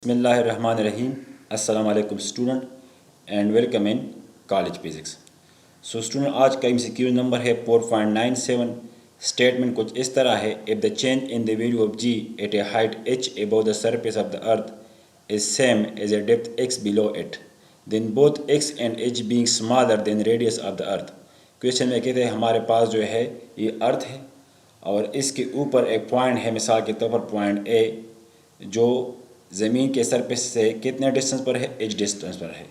Bismillahirrahmanirrahim. Assalamu alaikum student and welcome in college physics. So student आज का MCQ number है 4.97. Statement कुछ इस तरह है, if the change in the value of g at a height h above the surface of the earth is same as a depth x below it, then both x and h being smaller than radius of the earth. Question में कहते हैं हमारे पास जो है ये अर्थ है और इसके ऊपर एक पॉइंट है, मिसाल के तौर पर पॉइंट ए जो ज़मीन के सरफेस से कितने डिस्टेंस पर है, एच डिस्टेंस पर है।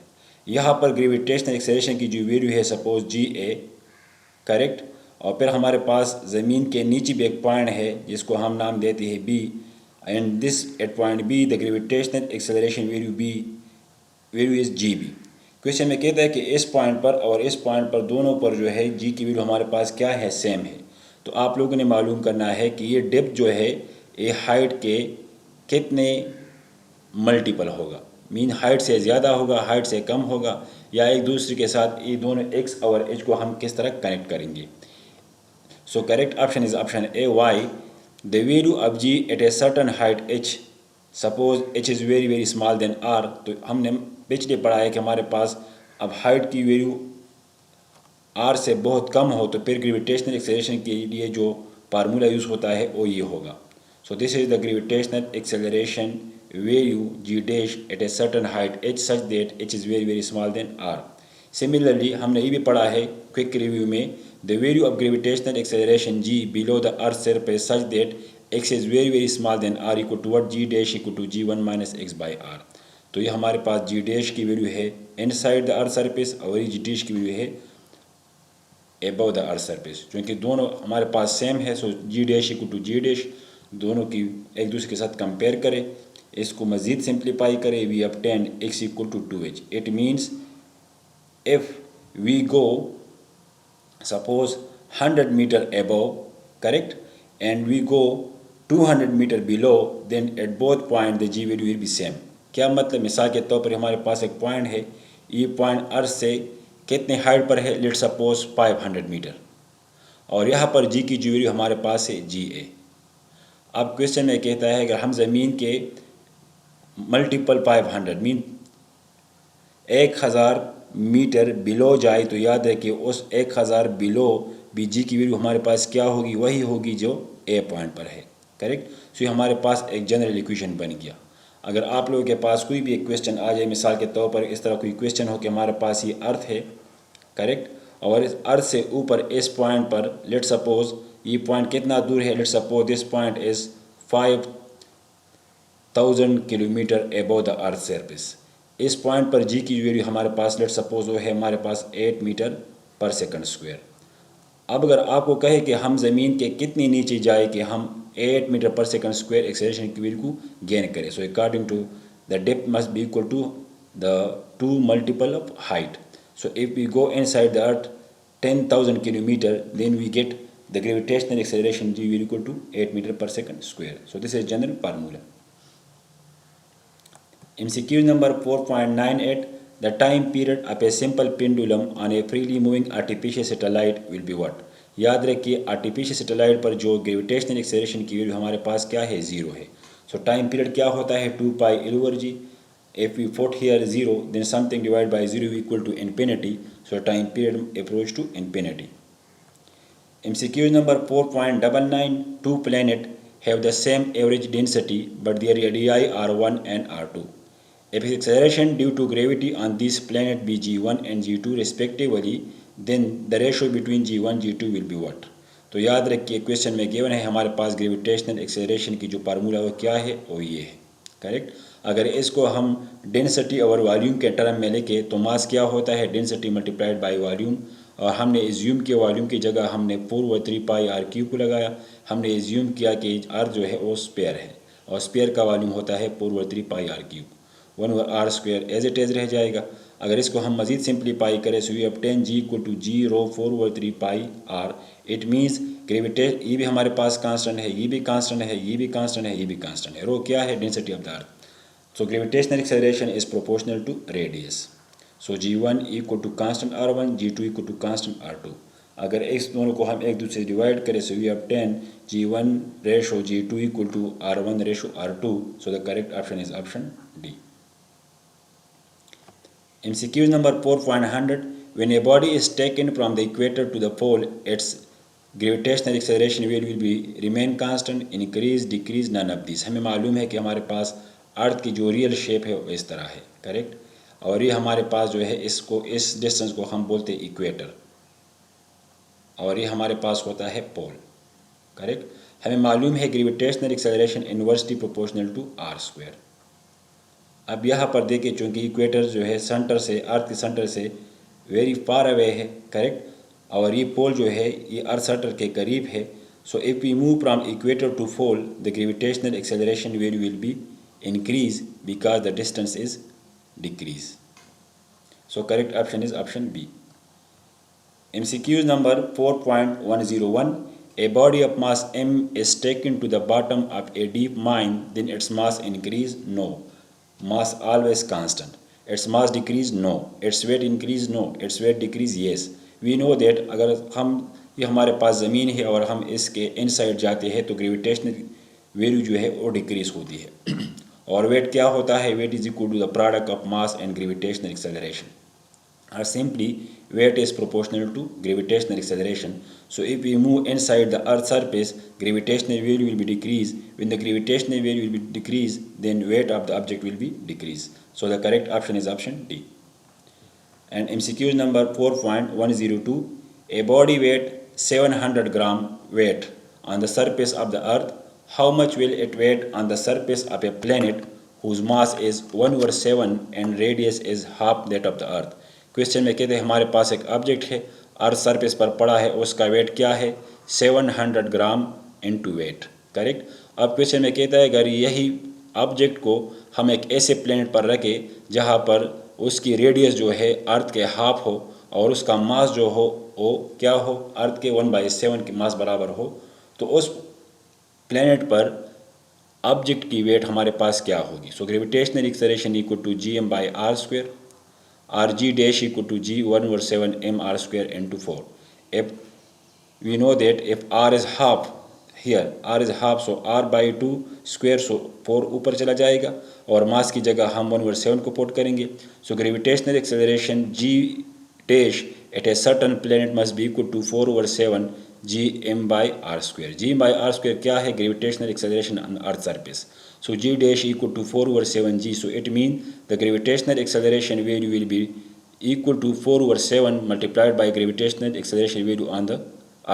यहाँ पर ग्रेविटेशनल एक्सेलरेशन की जो वैल्यू है सपोज जी ए, करेक्ट। और फिर हमारे पास ज़मीन के नीचे भी एक पॉइंट है जिसको हम नाम देते हैं B, and this at point B the gravitational acceleration value is g B. Question में कहता है कि इस पॉइंट पर और इस पॉइंट पर दोनों पर जो है जी की वैल्यू हमारे पास क्या है, सेम है। तो आप लोगों ने मालूम करना है कि ये डेप्थ जो है ये हाइट के कितने मल्टीपल होगा, मीन हाइट से ज़्यादा होगा, हाइट से कम होगा, या एक दूसरे के साथ ये दोनों एक्स और एच को हम किस तरह कनेक्ट करेंगे। So correct option is option A why. The value of g at a certain height h, suppose h is very very small than r. तो हमने पिछले पढ़ा है कि हमारे पास अब हाइट की वैल्यू आर से बहुत कम हो तो फिर ग्रेविटेशनल एक्सेलरेशन के लिए जो फार्मूला यूज़ होता है वो ये होगा। So this is the gravitational acceleration value g dash at a certain height h such that h is very very small than r. Similarly हमने ये भी पढ़ा है क्विक रिव्यू में, the value of gravitational acceleration g below the earth surface such that x is very very small than r equal to what, g dash equal to g1 minus x by r. तो ये हमारे पास g dash की value है inside the earth surface और ये g dash की value है above the earth surface, क्योंकि दोनों हमारे पास सेम है। सो g dash equal to g dash, दोनों की एक दूसरे के साथ कंपेयर करें, इसको मज़ीद सिंप्लीफाई करें, we obtain x equal to 2h. It means if we go suppose 100 meter above, correct, and we go 200 meter below, then at both point the g value will be same. क्या मतलब, मिसाल के तौर पर हमारे पास एक point है, ये पॉइंट अर्थ से कितने हाइट पर है, लेट सपोज 500 मीटर, और यहाँ पर g की जो वैल्यू हमारे पास है जी ए। अब क्वेश्चन में कहता है अगर हम ज़मीन के मल्टीपल 500 मीन 1000 मीटर बिलो जाए तो याद है कि उस 1000 बिलो भी जी की वैल्यू हमारे पास क्या होगी, वही होगी जो ए पॉइंट पर है, करेक्ट। सो ये हमारे पास एक जनरल इक्वेशन बन गया। अगर आप लोगों के पास कोई भी एक क्वेश्चन आ जाए, मिसाल के तौर पर इस तरह कोई क्वेश्चन हो कि हमारे पास ये अर्थ है, करेक्ट, और इस अर्थ से ऊपर इस पॉइंट पर लेट सपोज ये पॉइंट कितना दूर है, let suppose this point is 5000 kilometre above the earth surface. इस पॉइंट पर जी की वैल्यू हमारे पास लेट सपोज वो है हमारे पास 8 मीटर पर सेकंड स्क्वायर। अब अगर आपको कहे कि हम ज़मीन के कितनी नीचे जाए कि हम 8 मीटर पर सेकंड स्क्वायर एक्सेलरेशन की वैल्यू को गेन करें, so according to the depth must be equal to the 2 multiple of height. So if we go inside the earth 10,000 kilometre, then we get the gravitational acceleration g will equal to 8 meter per second square. So this is general formula. MCQ number 4.98. The time period of a simple pendulum on a freely moving artificial satellite will be what? याद रखिए artificial satellite पर जो gravitational acceleration की value हमारे पास क्या है, zero है। सो टाइम पीरियड क्या होता है, 2 pi L over g. If we put here 0, then something divided by 0 equal to infinity. So time period approach to infinity. MCQ number 4.99. Two planets have the same average density but their radii are 1 and r2. If acceleration due to gravity on these planets be g1 and g2 respectively, then the ratio between g1 g2 will be what? तो याद रखिए question में given है हमारे पास gravitational acceleration की जो formula वो क्या है, वो ये है, करेक्ट। अगर इसको हम डेंसिटी और वॉल्यूम के टर्म में लेके तो मास क्या होता है, डेंसिटी मल्टीप्लाइड बाय वॉल्यूम, और हमने एज्यूम किया वॉल्यूम की जगह हमने 4/3 पाई आर क्यूब को लगाया। हमने एज्यूम किया कि आर जो है वो स्पेयर है और स्पेयर का वॉल्यूम होता है 4/3 pi r cube. 1/r square as it as रह जाएगा। अगर इसको हम मज़ीद सिंप्लीफाई करें so we obtain g equal to g rho 4/3 pi r. It means gravitation ये भी हमारे पास कांस्टेंट है, ये भी कांस्टेंट है, ये भी कांस्टेंट है, ये भी कांस्टेंट है। रो क्या है, density of the earth. So gravitational acceleration is proportional to radius. So g1 equal to constant r1, g2 equal to constant r2। अगर इस दोनों को हम एक दूसरे से डिवाइड करें so we obtain g1 ratio g2 equal to r1 ratio r2। So the correct option is option D. MCQ number 4.100. When a body is taken from the equator to the pole, its gravitational acceleration will be remain constant, increase, decrease, none of these. हमें मालूम है कि हमारे पास अर्थ की जो real shape है वो इस तरह है, करेक्ट। और ये हमारे पास जो है इसको इस डिस्टेंस को हम बोलते हैं इक्वेटर, और ये हमारे पास होता है पोल, करेक्ट। हमें मालूम है gravitational acceleration inversely proportional to R square. अब यहाँ पर देखिए, चूँकि इक्वेटर जो है सेंटर से, अर्थ के सेंटर से वेरी फार अवे है, करेक्ट, और ये पोल जो है ये अर्थ सेंटर के करीब है। So if we move from equator to pole, the gravitational acceleration will be increase because the distance is decrease. So correct option is option B. MCQ number 4.101. A body of mass m is taken to the bottom of a deep mine, then its mass increase? No. Mass always constant. Its mass decrease? No. Its weight increase? No. Its weight decrease? Yes. We know that अगर हम ये हमारे पास ज़मीन है और हम इसके inside जाते हैं तो ग्रेविटेशनल वैल्यू जो है वो डिक्रीज होती है। और वेट क्या होता है? Weight is equal to the product of mass and gravitational acceleration, or simply weight is proportional to gravitational acceleration. So if we move inside the earth's surface, gravitational value will be decreased. When the gravitational value will be decreased, then weight of the object will be decreased. So the correct option is option D. And MCQ number 4.102. A body weight 700 gram weight on the surface of the earth. How much will it weight on the surface of a planet whose mass is 1/7 and radius is half that of the earth? Question में कहते हैं हमारे पास एक object है, earth surface पर पड़ा है, उसका वेट क्या है? 700 ग्राम इनटू वेट, करेक्ट। अब क्वेश्चन में कहता है अगर यही ऑब्जेक्ट को हम एक ऐसे प्लेनेट पर रखें जहाँ पर उसकी रेडियस जो है अर्थ के हाफ हो और उसका मास जो हो वो क्या हो? अर्थ के 1/7 के मास बराबर हो, तो उस प्लेनेट पर ऑब्जेक्ट की वेट हमारे पास क्या होगी? So gravitational acceleration equal to gm/r², or g dash equal to g 1/7 mr² into 4. If we know that if r is half, here r is half, so r by 2 square, so 4 ऊपर चला जाएगा और मास की जगह हम 1/7 को put करेंगे। सो gravitational acceleration g dash at a certain planet must be equal to 4/7 gm/r². gm/r² क्या है? Gravitational acceleration on earth surface. So g dash equal to 4/7 g. So it means the gravitational acceleration value will be equal to 4/7 multiplied by gravitational acceleration value on the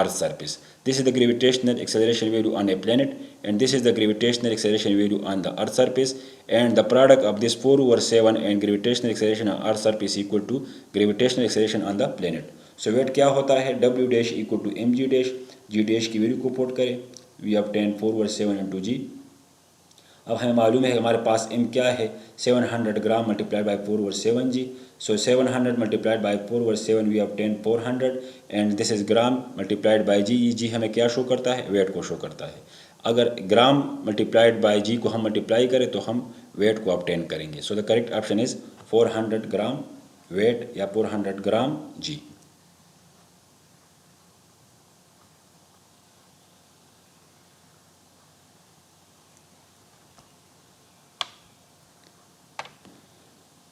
Earth's surface. This is the gravitational acceleration value on a planet, and this is the gravitational acceleration value on the Earth's surface. And the product of this 4/7 and gravitational acceleration on Earth's surface equal to gravitational acceleration on the planet. So weight क्या होता है? W dash equal to mg dash. G dash की value को put करें, we obtain 4/7 into g. अब हमें मालूम है हमारे पास m क्या है? 700 gram multiplied by 4/7 g. So 700 multiplied by 4/7 we obtain 400 and this is gram multiplied by g. G हमें क्या शो करता है? वेट को शो करता है. अगर ग्राम मल्टीप्लाइड बाई जी को हम मल्टीप्लाई करें तो हम वेट को ऑब्टेन करेंगे. So the correct option is 400 gram weight या 400 ग्राम जी.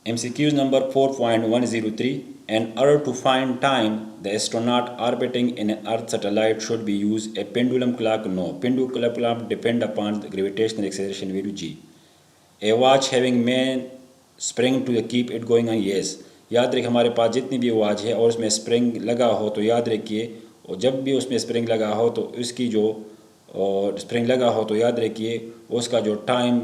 MCQ number 4.103. In order to find time, the astronaut orbiting in an Earth satellite should be use a pendulum clock? No. Pendulum clock depend upon the gravitational acceleration value g. A watch having main spring to keep it going on? Yes. याद रखिए हमारे पास जितनी भी watch है और उसमें spring लगा हो तो याद रखिए, और जब भी उसमें स्प्रिंग लगा हो तो उसकी जो स्प्रिंग लगा हो तो याद रखिए उसका जो टाइम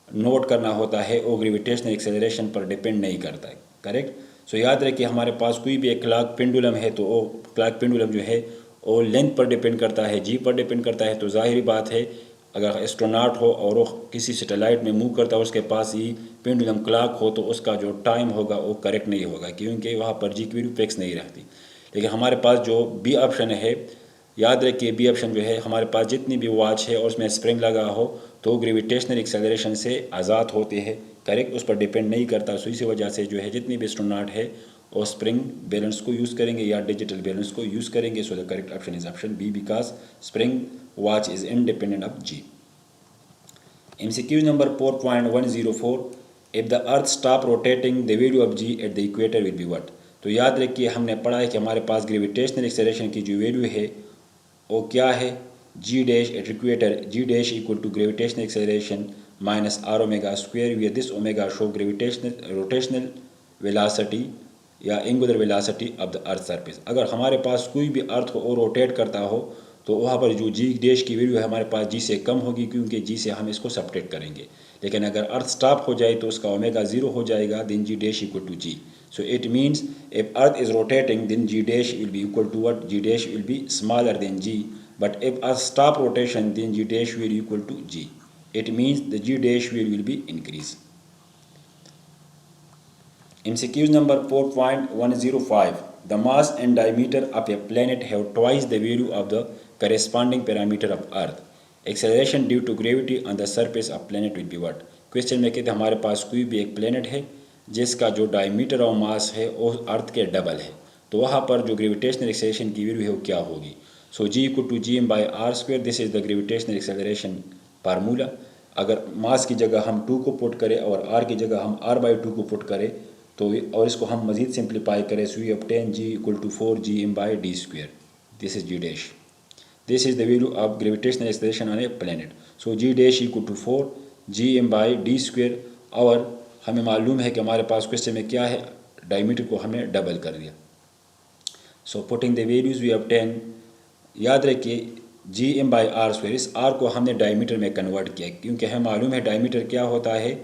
नोट करना होता है वो ग्रेविटेशनल एक्सेलरेशन पर डिपेंड नहीं करता है, करेक्ट. सो याद रखिए हमारे पास कोई भी एक क्लॉक पेंडुलम है तो वो क्लॉक पेंडुलम जो है वो लेंथ पर डिपेंड करता है, जी पर डिपेंड करता है. तो ज़ाहिर बात है अगर एस्ट्रोनॉट हो और वो किसी सैटेलाइट में मूव करता है उसके पास ही पेंडुलम क्लॉक हो तो उसका जो टाइम होगा वो करेक्ट नहीं होगा क्योंकि वहाँ पर जी की वैल्यू फिक्स नहीं रहती. लेकिन हमारे पास जो बी ऑप्शन है, याद रखिए बी ऑप्शन जो है हमारे पास जितनी भी वॉच है और उसमें स्प्रिंग लगा हो तो ग्रेविटेशनल एक्सेलरेशन से आज़ाद होते हैं, करेक्ट, उस पर डिपेंड नहीं करता. सो इसी वजह से जो है जितनी भी एस्ट्रोनॉट है वो स्प्रिंग बैलेंस को यूज़ करेंगे या डिजिटल बैलेंस को यूज़ करेंगे. So the correct option is option B because spring watch is independent of g. MCQ number 4.104. If the earth stop rotating the value of g at the equator will be what. तो याद रखिए हमने पढ़ा है कि हमारे पास gravitational acceleration की जो वैल्यू है वो क्या है, g dash at equator, g dash equal to gravitational acceleration minus r omega square, where this omega show gravitational rotational velocity या angular velocity of the earth surface. अगर हमारे पास कोई भी अर्थ को और रोटेट करता हो तो वहाँ पर जो जी डैश की वैल्यू है हमारे पास जी से कम होगी, क्योंकि जी से हम इसको सब्ट्रैक्ट करेंगे। लेकिन अगर अर्थ स्टॉप हो जाए तो उसका ओमेगा ज़ीरो हो जाएगा, then g dash equal to g. So it means if earth is rotating then g dash will be equal to what? G dash will be smaller than g. But if earth stop rotation then g dash will be equal to g. It means the g dash will be increase. MCQ number 4.105. The mass and diameter of a planet have twice the value of the corresponding parameter of earth. Acceleration due to gravity on the surface of planet will be what? Question में कहते हैं हमारे पास कोई भी एक planet है जिसका जो डायमीटर और मास है वो अर्थ के डबल है, तो वहाँ पर जो ग्रेविटेशनल एक्सेलरेशन की वैल्यू है वो क्या होगी। So g equal to G M by are square, this is the gravitational acceleration formula. अगर मास की जगह हम 2 को पुट करें और आर की जगह हम r बाई 2 को पुट करें तो और इसको हम मज़ीद सिंप्लीफाई करें, so we obtain g equal to 4 g M by D square, this is g dash. This is the value of gravitational acceleration on a planet. So g dash equal to 4 g M by D square. और हमें मालूम है कि हमारे पास question में क्या है, diameter को हमने डबल कर दिया। So putting the values we obtain, याद रखिए g M by are square, इस आर को हमने डायमीटर में कन्वर्ट किया क्योंकि हमें मालूम है डायमीटर क्या होता है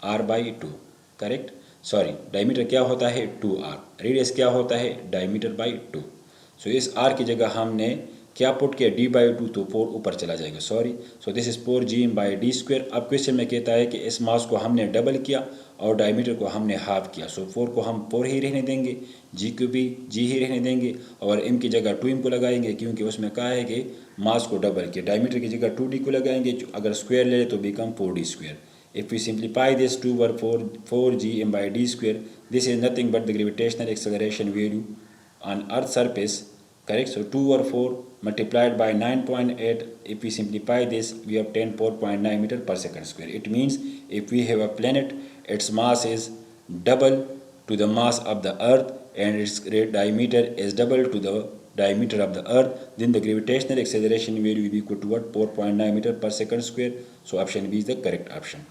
R by two, correct. Sorry, diameter क्या होता है 2r, रेडियस क्या होता है डायमीटर बाई 2। सो इस r की जगह हमने क्या पुट किया d बाई 2, तो 4 ऊपर चला जाएगा, sorry. So this is 4 g M by D square. अब क्वेश्चन में कहता है कि इस मास को हमने डबल किया और डायमीटर को हमने हाफ किया। सो 4 को हम 4 ही रहने देंगे, जी को भी जी ही रहने देंगे और m की जगह 2m को लगाएंगे क्योंकि उसमें कहा है कि मास को डबल किया। डायमीटर की जगह 2d को लगाएंगे, अगर स्क्वायर ले तो become 4d square. If we simplify this 2 over 4 g m by d square, this is nothing but the gravitational acceleration value on Earth's surface, correct? So 2 over 4 multiplied by 9.8, if we simplify this, we obtain 4.9 meter per second square. It means if we have a planet, its mass is double to the mass of the Earth and its diameter is double to the diameter of the Earth, then the gravitational acceleration value will be equal to what? 4.9 meter per second square. So option B is the correct option.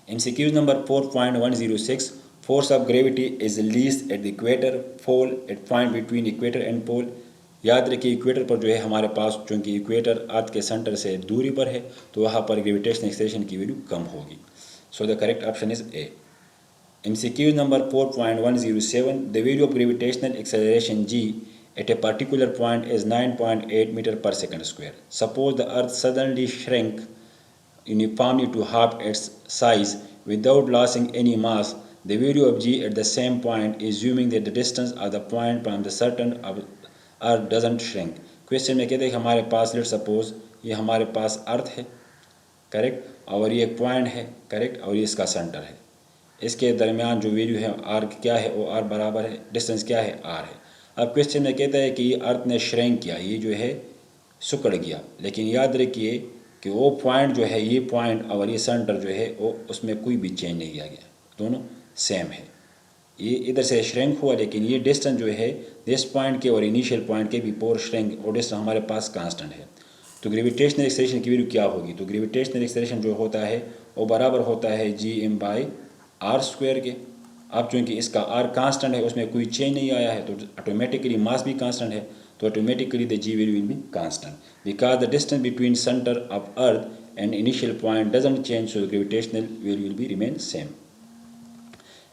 MCQ number 4.106. Force of gravity is least at the equator, fall at point between equator and pole. याद रखिए equator पर जो है हमारे पास, चूँकि equator अर्थ के centre से दूरी पर है तो वहाँ पर ग्रेविटेशनल एक्सेलरेशन की वैल्यू कम होगी। So the correct option is a. MCQ number 4.107. The value of gravitational acceleration g at a particular point is 9.8 meter per second square. Suppose the earth suddenly shrank uniformly to half its size without losing any mass. The value of g at the same point, assuming that the distance of the point from the certain of earth doesn't shrink. Question में कहते हैं कि हमारे पास let suppose ये हमारे पास अर्थ है, correct, और ये एक पॉइंट है, करेक्ट, और ये इसका सेंटर है। इसके दरमियान जो वैल्यू है आर क्या है, वो आर बराबर है, डिस्टेंस क्या है आर है। अब क्वेश्चन में कहता है कि ये अर्थ ने श्रिंक किया, ये जो है सिकुड़ गया, लेकिन याद रखिए कि वो पॉइंट जो है, ये पॉइंट और ये सेंटर जो है वो उसमें कोई भी चेंज नहीं किया गया, दोनों सेम है। ये इधर से श्रिंक हुआ लेकिन ये डिस्टेंस जो है दिस पॉइंट के और इनिशियल पॉइंट के भी पोर श्रिंक और डिस्टेंस हमारे पास कांस्टेंट है। तो ग्रेविटेशनल एक्सेलरेशन की वैल्यू क्या होगी, तो ग्रेविटेशनल एक्सेलरेशन जो होता है वो बराबर होता है g M by are square के। अब चूँकि इसका आर कांस्टेंट है, उसमें कोई चेंज नहीं आया है, तो ऑटोमेटिकली मास भी कांस्टेंट है, तो automatically the g value will be constant because the distance between centre of earth and initial point doesn't change, so gravitational value will be remain same.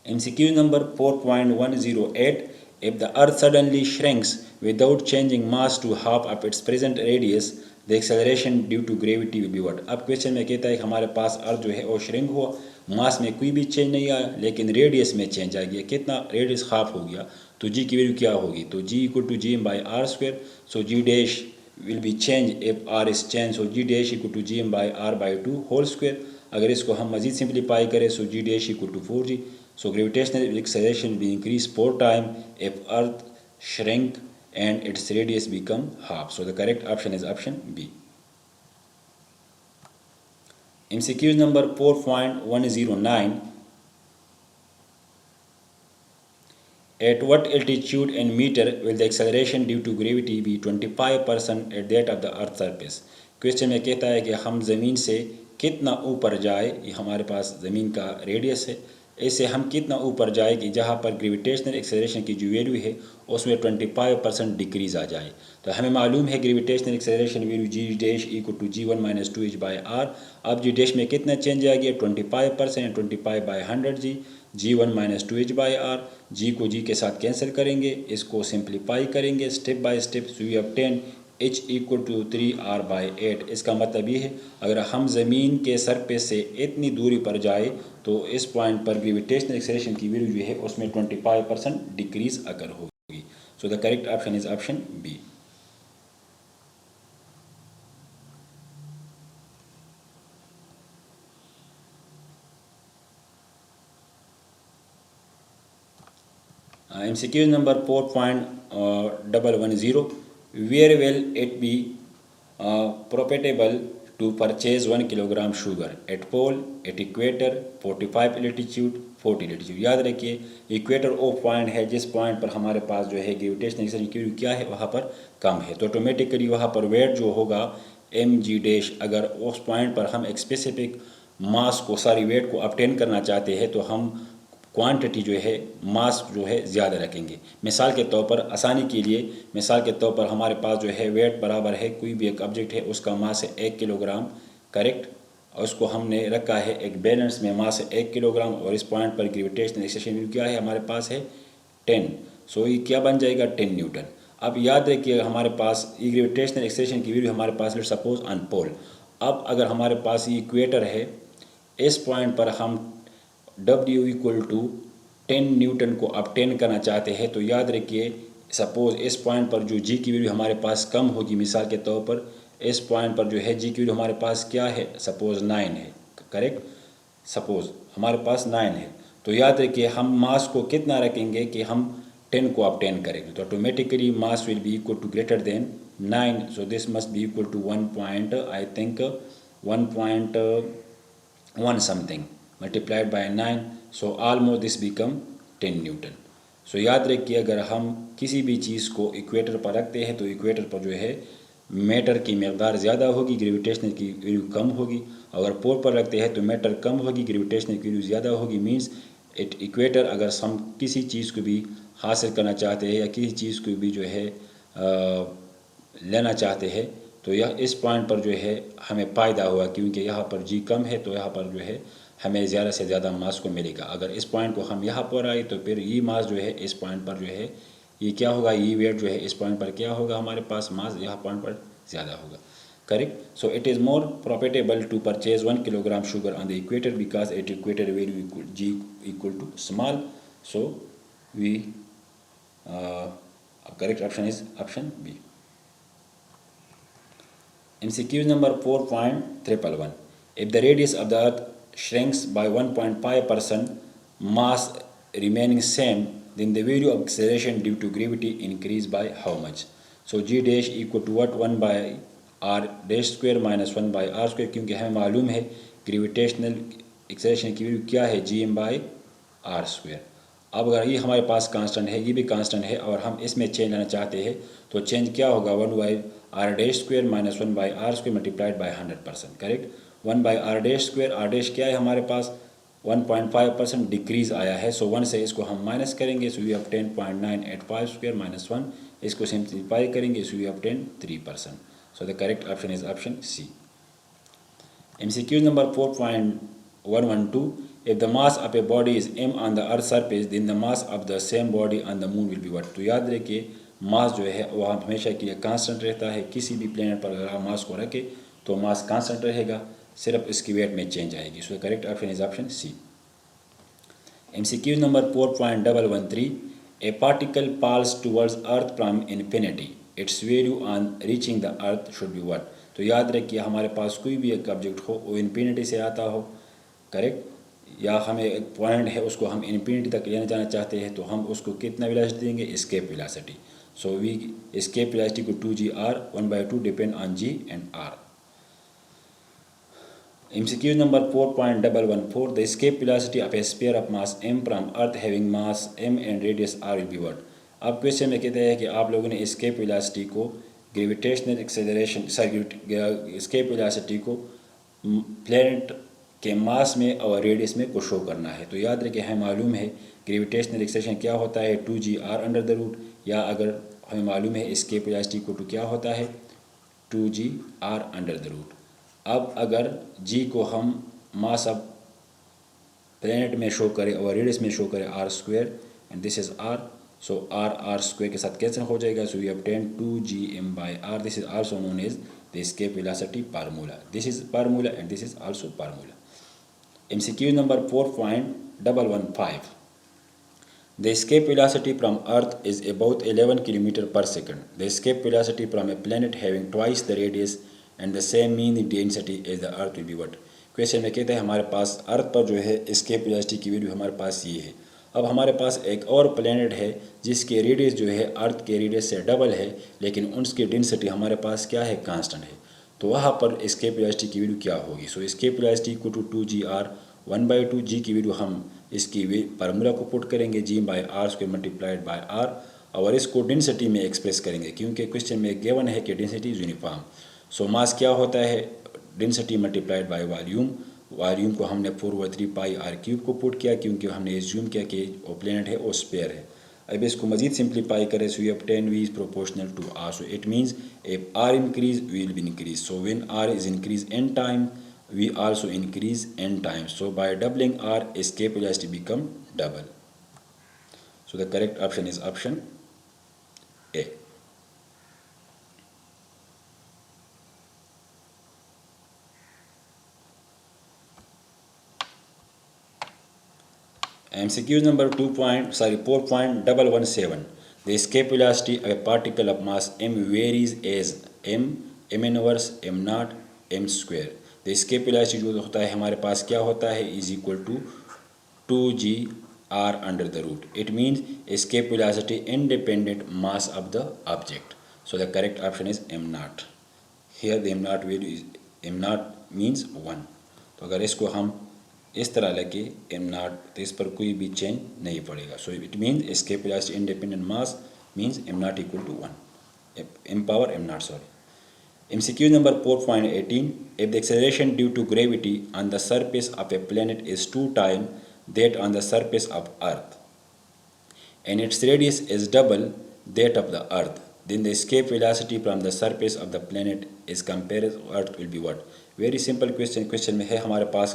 MCQ number 4.108. If the earth suddenly shrinks without changing mass to half of its present radius, the acceleration due to gravity will be what? अब question में कहता है हमारे पास अर्थ जो है वो shrink हुआ, मास में कोई भी चेंज नहीं आया लेकिन रेडियस में चेंज आ गया। कितना? रेडियस हाफ हो गया, तो जी की वैल्यू क्या होगी, तो g equal to G M by are square. So g dash will be change if r is change, so g dash equal to G M by r by 2 whole square. अगर इसको हम मजीद simplify करें, so g dash equal to 4g। So gravitational acceleration will be increased 4 times if Earth shrink and its radius become half. So the correct option is option B. MCQ number 4.109. At what altitude and meter will the acceleration due to gravity be 25% at that of the earth surface? Question में कहता है कि हम ज़मीन से कितना ऊपर जाए, ये हमारे पास ज़मीन का रेडियस है, इससे हम कितना ऊपर जाए कि जहाँ पर ग्रेविटेशनल एक्सेलरेशन की जो वैल्यू है उसमें 25% डिक्रीज़ आ जाए। तो हमें मालूम है gravitational acceleration value g dash equal to G1 minus 2h/r। अब जी डैश में कितना चेंज आ गया 25%, 25/100 G1 माइनस 2h/r। जी को जी के साथ कैंसिल करेंगे, इसको सिंप्लीफाई करेंगे step by step. So we obtain h equal to 3r/8। इसका मतलब ये है अगर हम ज़मीन के सरफेस से इतनी दूरी पर जाए तो इस पॉइंट पर ग्रेविटेशनल एक्सेलरेशन की वैल्यू जो है उसमें 25% डिक्रीज अगर होगी। So the correct option is option B. MCQ number 4.110. Where will it be profitable to purchase 1 kilogram sugar? At pole, at equator, 45 latitude, 40 latitude। याद रखिए इक्वेटर वो पॉइंट है जिस पॉइंट पर हमारे पास जो है ग्रेविटेशनल एक्सेलरेशन क्या है वहाँ पर कम है, तो ऑटोमेटिकली वहाँ पर वेट जो होगा mg डैश, अगर उस पॉइंट पर हम एक स्पेसिफिक मास को सारी वेट को ऑब्टेन करना चाहते हैं तो हम क्वांटिटी जो है मास जो है ज़्यादा रखेंगे। मिसाल के तौर पर आसानी के लिए, मिसाल के तौर पर हमारे पास जो है वेट बराबर है कोई भी एक ऑब्जेक्ट है उसका मास है 1 किलोग्राम, करेक्ट, और उसको हमने रखा है एक बैलेंस में मास है 1 किलोग्राम और इस पॉइंट पर ग्रेविटेशनल एक्सेलरेशन क्या है हमारे पास है 10। सो ये क्या बन जाएगा 10 न्यूटन। अब याद रखिए हमारे पास ये ग्रेविटेशनल एक्सेलरेशन की वैल्यू हमारे पास सपोज ऑन पोल। अब अगर हमारे पास ये इक्वेटर है, इस पॉइंट पर हम W इक्वल टू 10 न्यूटन को ऑब्टेन करना चाहते हैं तो याद रखिए सपोज़ इस पॉइंट पर जो जी की वैल्यू हमारे पास कम होगी, मिसाल के तौर पर इस पॉइंट पर जो है जी की वैल्यू हमारे पास क्या है सपोज़ 9 है, करेक्ट, सपोज़ हमारे पास 9 है, तो याद रखिए हम मास को कितना रखेंगे कि हम 10 को ऑब्टेन करेंगे, तो automatically mass will be equal to greater than 9। So this must be equal to 1 point I think 1.1 something multiplied by 9, so almost this become 10 newton. So याद रखिए अगर हम किसी भी चीज़ को इक्वेटर पर रखते हैं तो इक्वेटर पर जो है मैटर की मकदार ज़्यादा होगी, ग्रेविटेशनल की वैल्यू कम होगी। अगर पोल पर रखते हैं तो मैटर कम होगी, ग्रेविटेशनल की वैल्यू ज़्यादा होगी। मींस इट इक्वेटर अगर हम किसी चीज़ को भी हासिल करना चाहते हैं या किसी चीज़ को भी जो है लेना चाहते हैं तो यह इस पॉइंट पर जो है हमें फ़ायदा हुआ क्योंकि यहाँ पर जी कम है तो यहाँ पर जो है हमें ज़्यादा से ज़्यादा मास को मिलेगा। अगर इस पॉइंट को हम यहाँ पर आए तो फिर ये मास जो है इस पॉइंट पर जो है ये क्या होगा, ये वेट जो है इस पॉइंट पर क्या होगा हमारे पास मास यहाँ पॉइंट पर ज़्यादा होगा, correct. So it is more profitable to purchase 1 kilogram sugar on the equator because at equator value equal g equal to small. So we correct option is option B. MCQ number 4.111. If the radius of the earth shrinks by 1.5%, mass remaining same, then the value of acceleration due to gravity increase by how much? So G dash equal to what 1 by r dash square minus 1 by r square, क्योंकि हमें मालूम है gravitational acceleration की value क्या है Gm by r square। अब अगर ये हमारे पास कांस्टेंट है, ये भी कांस्टेंट है और हम इसमें चेंज लाना चाहते हैं तो चेंज क्या होगा 1 by R dash square minus 1 by are square multiplied by 100%, correct. 1 by R dash square, R dash क्या है हमारे पास 1.5% डिक्रीज आया है, सो 1 से इसको हम माइनस करेंगे, so we of 10.985 square minus 1, इसको सिंप्लीफाई करेंगे, so we of 3%। So the correct option is option C. MCQ number 4.112. If the mass of a body is m on the earth surface, then the mass of the same body on the moon will be what? तो याद रखिए मास जो है वह हमेशा के लिए constant रहता है, किसी भी प्लेनेट पर अगर हम मास को रखें तो मास कांस्टेंट रहेगा, सिर्फ इसकी वेट में चेंज आएगी। So correct option is option C. MCQ number 4.113. A particle falls towards earth from infinity. Its value on reaching the earth should be what? तो याद रखिए हमारे पास कोई भी एक ऑब्जेक्ट हो वो इन्फिनिटी से आता हो, करेक्ट, या हमें एक पॉइंट है उसको हम इन्फिनिटी तक लेना जाना चाहते हैं तो हम उसको कितना वेलोसिटी देंगे, escape velocity. So we escape velocity को 2gr 1/2 depend on g and r। MCQ number 4.114. The escape velocity of a sphere of mass m from earth having mass m and radius r will be what? अब question में कहते हैं कि आप लोगों ने escape velocity को gravitational acceleration escape velocity को प्लैनेट के मास में और रेडियस में को शो करना है। तो याद रखिए हमें मालूम है ग्रेविटेशनल एक्सेलरेशन क्या होता है 2g r under the root, या अगर हमें मालूम है escape velocity को क्या होता है 2g r under the root. अब अगर g को हम मास ऑफ प्लैनेट में शो करें और रेडियस में शो करें r square and this is r, सो r स्क्वायर के साथ कैंसिल हो जाएगा, so we obtain 2gm/r। This is also known as the escape velocity formula. This is formula and this is also formula. MCQ number 4.115. The escape velocity from Earth is about 11 km per second. The escape velocity from a planet having twice the radius and the same mean density as the Earth will be what? Question में कहते हैं हमारे पास अर्थ पर जो है escape velocity की value हमारे पास ये है। अब हमारे पास एक और प्लेनेट है जिसके रेडियस जो है अर्थ के रेडियस से डबल है, लेकिन उसकी डेंसिटी हमारे पास क्या है कांस्टेंट है। तो वहाँ पर escape velocity की वैल्यू क्या होगी? So escape velocity equal to 2gr 1/2 g की वैल्यू हम इसकी फार्मूला को पुट करेंगे g/r square multiplied by r, और इसको डेंसिटी में एक्सप्रेस करेंगे क्योंकि क्वेश्चन में गिवन है कि डेंसिटी इज यूनिफॉर्म। सो मास क्या होता है density multiplied by volume. Volume को हमने 4/3 पाई r क्यूब को पुट किया क्योंकि हमने एज्यूम किया कि वो प्लेनेट है वो स्पेयर है। अब इसको मजीद सिंप्लीफाई करें, so we obtain v is proportional to r, so it means if r increase v will be increase, so when r is increase n time we also increase n times, so by doubling r escape velocity become double. So the correct option is option A. MCQ number 4.117. The escape velocity of a particle of mass m varies as m inverse m naught m square. तो escape velocity जो होता है हमारे पास क्या होता है is equal to 2gr under the root. It means escape velocity independent mass of the object. So the correct option is m naught. Here the m naught value is m naught means 1. तो अगर इसको हम इस तरह लगे m naught तो इस पर कोई भी चेंज नहीं पड़ेगा। सो it means escape velocity independent mass means m naught equal to 1, m power m naught, sorry. MCQ number 4.18. If the acceleration due to gravity on the surface of a planet is 2 times that on the surface of Earth and its radius is double that of the Earth, then the escape velocity from the surface of the planet is compared to Earth will be what? Very simple question. Question में है हमारे पास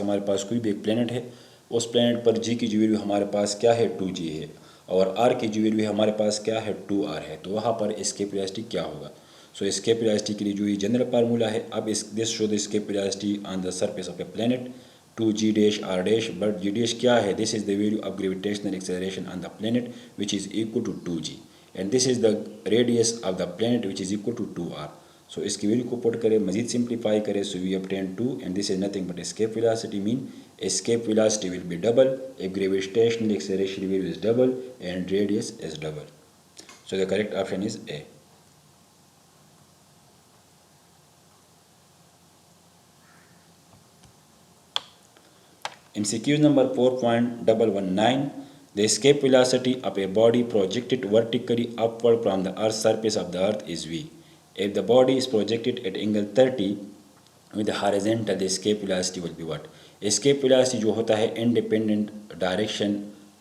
कोई भी एक planet है, उस planet पर g की जो वैल्यू हमारे पास क्या है 2g है, और r की जो वैल्यू हमारे पास क्या है 2r है। तो वहाँ पर escape velocity क्या होगा? सो escape velocity के लिए जो ये जनरल फार्मूला है, अब this show the escape velocity on the surface of a planet 2g dash r dash, but g dash क्या है? This is the value of gravitational acceleration on the planet which is equal to 2g, and this is the radius of the planet which is equal to 2r। So इसकी वैल्यू को put करें, मजीद simplify करें, so we obtain 2 and this is nothing but escape velocity mean escape velocity will be double if gravitational acceleration value is double and radius is double. So the correct option is A. MCQ number 4.119. The escape velocity of a body projected vertically upward from the earth's surface of the earth is v. If the body is projected at angle 30 with the horizontal, the escape velocity will be what? Escape velocity जो होता है independent direction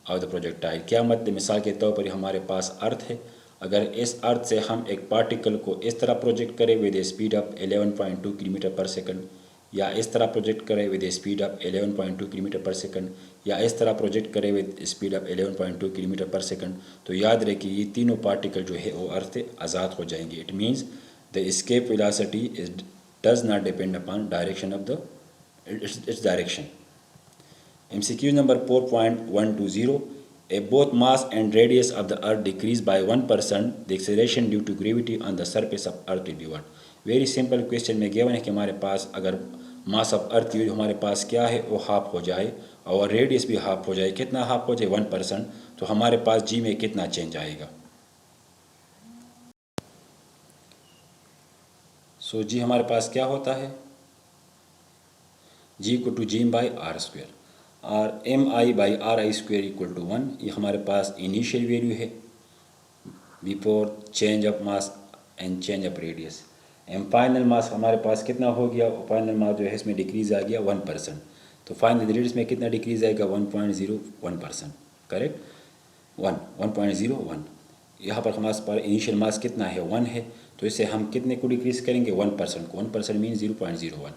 of the projectile। क्या मतलब? मिसाल के तौर पर हमारे पास अर्थ है, अगर इस अर्थ से हम एक पार्टिकल को इस तरह प्रोजेक्ट करें विद स्पीड ऑफ 11.2 किलोमीटर पर सेकंड, या इस तरह प्रोजेक्ट करें विद स्पीड ऑफ 11.2 किलोमीटर पर सेकंड, या इस तरह प्रोजेक्ट करें विद स्पीड ऑफ 11.2 किलोमीटर पर सेकंड, तो याद रखिए ये तीनों पार्टिकल जो है वो अर्थ से आज़ाद हो जाएंगे। It means the escape velocity is does not depend upon direction of the its direction. MCQ number 4.120. If both mass and radius of the earth decrease by 1%, the acceleration due to gravity on the surface of earth will be what? Very simple question में given है कि हमारे पास अगर mass of earth की हमारे पास क्या है वो हाफ हो जाए और रेडियस भी हाफ हो जाए, कितना हाफ हो जाए 1%, तो हमारे पास जी में कितना चेंज आएगा? सो जी हमारे पास क्या होता है? G equal to G by are square, और m I by are I square equal to 1। ये हमारे पास इनिशियल वैल्यू है before change of mass and change of radius. M final mass हमारे पास कितना हो गया, फाइनल मास जो है इसमें डिक्रीज़ आ गया 1%। तो फाइनल रेडियस में कितना डिक्रीज़ आएगा, 1.01%, करेक्ट, 1.01। यहाँ पर हमारे पास इनिशियल मास कितना है, 1 है, तो इससे हम कितने को डिक्रीज़ करेंगे, 1% को। 1% मीन 0.01।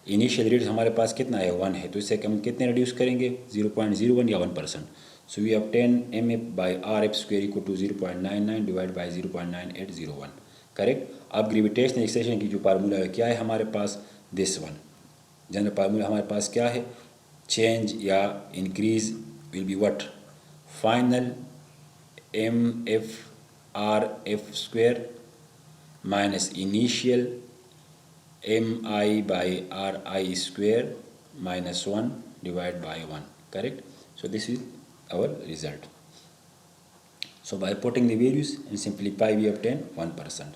इनिशियल रेडियस हमारे पास कितना है, 1 है, तो इससे हम कितने रिड्यूस करेंगे, 0.01 या 1%। So we obtain mf by rf square equal to 0.99 divided by 0.9801, correct. अब ग्रेविटेशनल एक्सेलरेशन की जो फार्मूला है क्या है हमारे पास, दिस वन। जनरल फार्मूला हमारे पास क्या है, चेंज या increase will be what, final M F R F square minus initial M I by are I square minus 1 divided by 1, correct. So this is our result. So by putting the values and simplify we obtain 1%.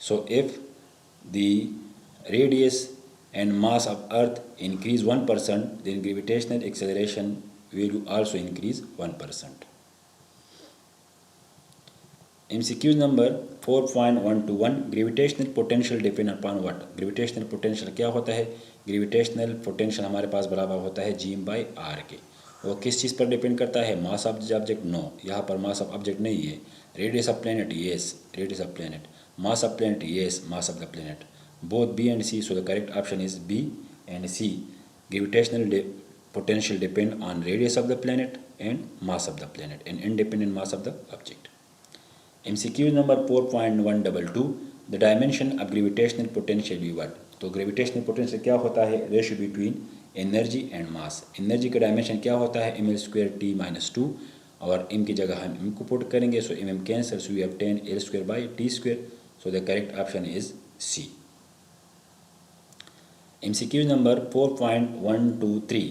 So if the radius and mass of earth increase 1%, then gravitational acceleration will also increase 1%. MCQ number 4.121, gravitational potential depend upon what. Gravitational potential क्या होता है, gravitational potential हमारे पास बराबर होता है जी by are के। वो किस चीज़ पर डिपेंड करता है, mass of the object, no, यहाँ पर मास ऑफ ऑब्जेक्ट नहीं है। Radius of planet, yes, radius of planet. Mass of planet, yes, mass of the planet. Both B and C, so the correct option is B and C. Gravitational potential depend on radius of the planet and mass of the planet and independent mass of the object. MCQ number 4.122, the dimension of gravitational potential be what। तो gravitational potential क्या होता है, ratio between energy and mass. Energy का dimension क्या होता है, ml square T minus 2, और m की जगह हम m को पुट करेंगे, so mm cancel, so we obtain l square by T square, so the correct option is C. MCQ number 4.123,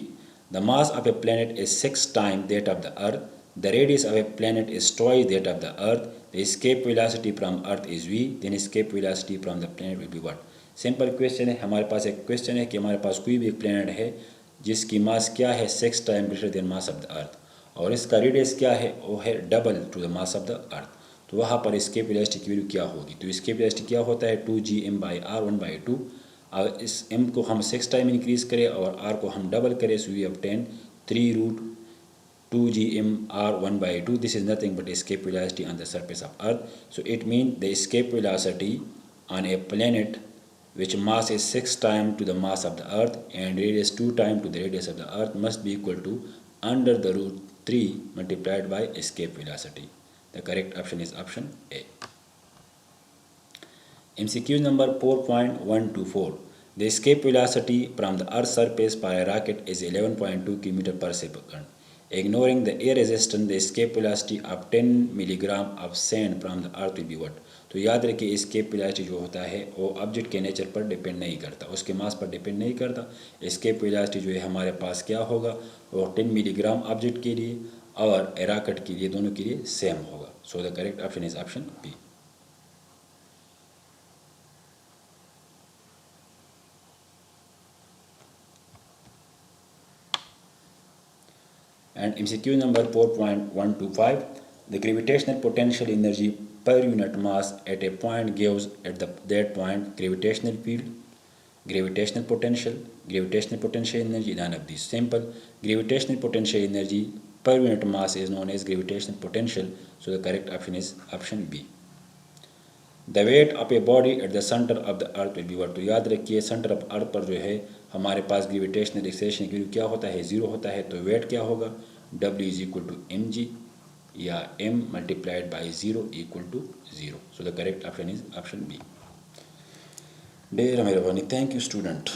the mass of a planet is 6 times that of the earth, the radius of a planet is twice that of the earth, the escape velocity from earth is v, then escape velocity from the planet will be what। Simple question है, हमारे पास एक question है कि हमारे पास कोई भी एक planet है जिसकी मास क्या है, 6 time greater then mass of the अर्थ, और इसका रेडियस क्या है, वो है double two the mass of the अर्थ। तो वहाँ पर escape velocity की वैल्यू क्या होगी, तो escape velocity क्या होता है, 2gm by r 1/2। और इस m को हम 6 टाइम इंक्रीज़ करें और r को हम डबल करें, so we obtain 3√2gm r 1/2। This is nothing but escape velocity on the surface of earth. So it means the escape velocity on a planet which mass is 6 times to the mass of the earth and radius 2 times to the radius of the earth must be equal to under the root 3 multiplied by escape velocity. The correct option is option A. MCQ number 4.124, the escape velocity from the earth's surface by a rocket is 11.2 km per second. Ignoring the air resistance, the escape velocity of 10 milligram of sand from the earth will be what। तो याद रखिए escape velocity जो होता है वो object के nature पर depend नहीं करता, उसके मास पर डिपेंड नहीं करता। escape velocity जो है हमारे पास क्या होगा, वो 10 मिलीग्राम ऑब्जेक्ट के लिए और रॉकेट के लिए, दोनों के लिए सेम होगा। So the correct option is option B. And MCQ number 4.125, the gravitational potential energy per unit mass at a point gives at that point gravitational field, gravitational potential energy, none of these. Simple, gravitational potential energy per unit mass is known as gravitational potential, so the correct option is option B. The weight of a body at the center of the earth will be what। तो याद रखिए centre of अर्थ पर जो है हमारे पास gravitational acceleration की क्या होता है, 0 होता है। तो वेट क्या होगा, W is equal to mg या m multiplied by 0 equal to 0। So the correct option is option B. ढेर मेहरबानी, थैंक यू स्टूडेंट।